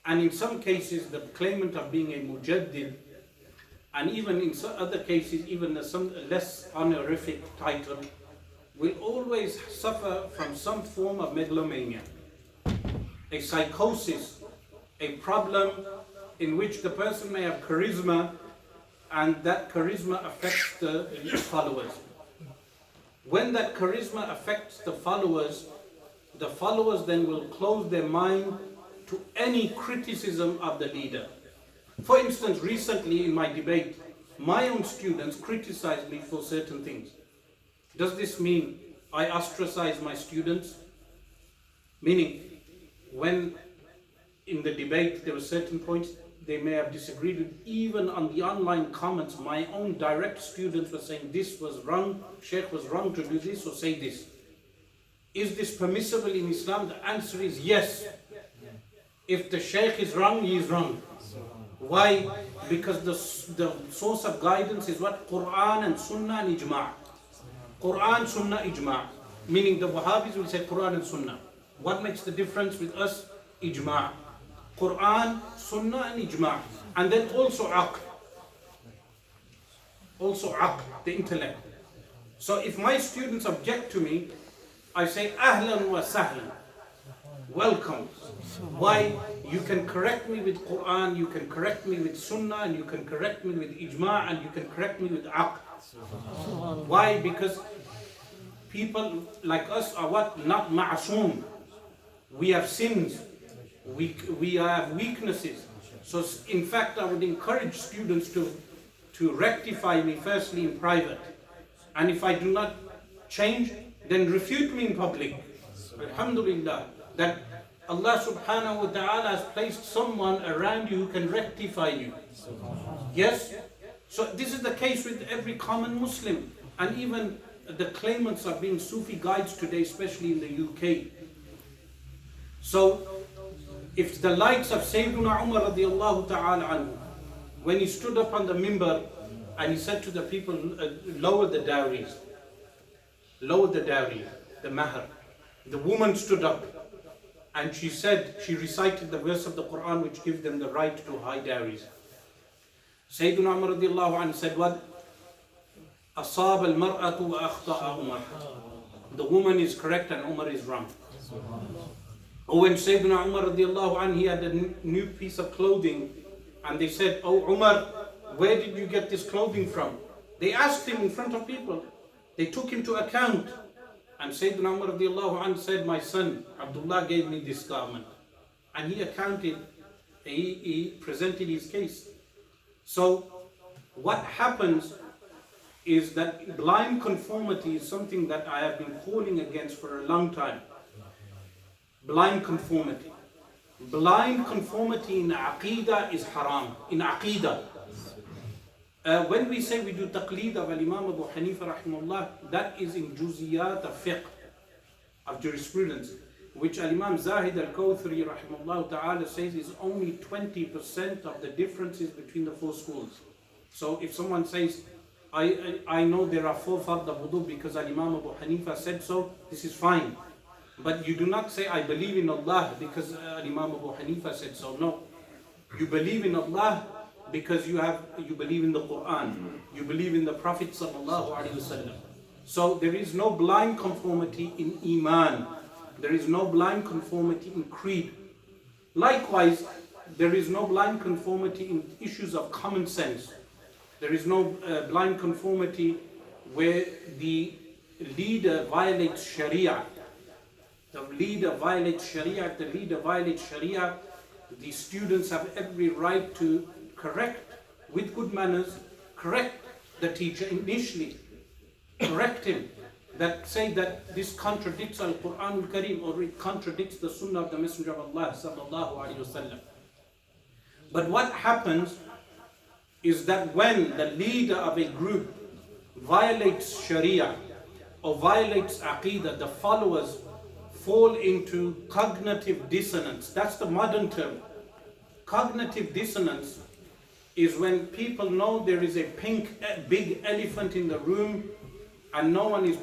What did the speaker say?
And in some cases, the claimant of being a mujaddid, and even in some other cases, even some less honorific title, will always suffer from some form of megalomania, a psychosis, a problem in which the person may have charisma, and that charisma affects the followers. When that charisma affects the followers then will close their mind to any criticism of the leader. For instance, recently in my debate, my own students criticized me for certain things. Does this mean I ostracize my students? Meaning, when in the debate there were certain points they may have disagreed with, even on the online comments, my own direct students were saying this was wrong, Shaykh was wrong to do this or say this. Is this permissible in Islam? The answer is yes. If the Shaykh is wrong, he is wrong. Why? Because the source of guidance is what? Quran and Sunnah and Ijma'. Quran, Sunnah, Ijma'. Meaning the Wahhabis will say Quran and Sunnah. What makes the difference with us? Ijma'. Quran, Sunnah and Ijma'. And then also Aql. Also Aql, the intellect. So if my students object to me, I say Ahlan wa Sahlan. Welcome. Why? You can correct me with Quran, you can correct me with Sunnah, and you can correct me with Ijma', and you can correct me with Aql. Why? Because people like us are what? Not ma'asum. We have sins. We have weaknesses. So in fact, I would encourage students to rectify me firstly in private. And if I do not change, then refute me in public. Alhamdulillah, that Allah subhanahu wa ta'ala has placed someone around you who can rectify you. Yes? So this is the case with every common Muslim. And even the claimants of being Sufi guides today, especially in the UK. So, if the likes of Sayyiduna Umar radiallahu ta'ala anhu, when he stood up on the mimbar and he said to the people, lower the dowries, the mahar. The woman stood up and she said, she recited the verse of the Quran which gives them the right to high dowries. Sayyiduna Umar radiallahu anhu said what? Asab al-mar'atu wa akhta'a Umar. The woman is correct and Umar is wrong. Or when Sayyidina Umar radiallahu anhu, he had a new piece of clothing and they said, oh Umar, where did you get this clothing from? They asked him in front of people. They took him to account. And Sayyidina Umar radiallahu anhu said, my son Abdullah gave me this garment. And he accounted, he presented his case. So what happens is that blind conformity is something that I have been calling against for a long time. Blind conformity. Blind conformity in Aqidah is haram. In Aqidah. When we say we do taqleed of Imam Abu Hanifa rahimahullah, that is in juziyat of fiqh, of jurisprudence, which Imam Zahid al-Kawthari rahimahullah ta'ala says is only 20% of the differences between the four schools. So if someone says, I know there are 4 fard of wudu because Imam Abu Hanifa said so, this is fine. But you do not say, I believe in Allah because Imam Abu Hanifa said so. No. You believe in Allah because you believe in the Quran. You believe in the Prophet sallallahu alaihi wasallam. So there is no blind conformity in Iman. There is no blind conformity in creed. Likewise, there is no blind conformity in issues of common sense. There is no blind conformity where the leader violates Sharia. The leader violates Sharia, the students have every right to correct with good manners, correct the teacher initially, correct him, that say that this contradicts Al-Quran Al-Kareem or it contradicts the Sunnah of the Messenger of Allah sallallahu alaihi wasallam. But what happens is that when the leader of a group violates Sharia or violates Aqidah, the followers fall into cognitive dissonance. That's the modern term. Cognitive dissonance is when people know there is a big elephant in the room and no one is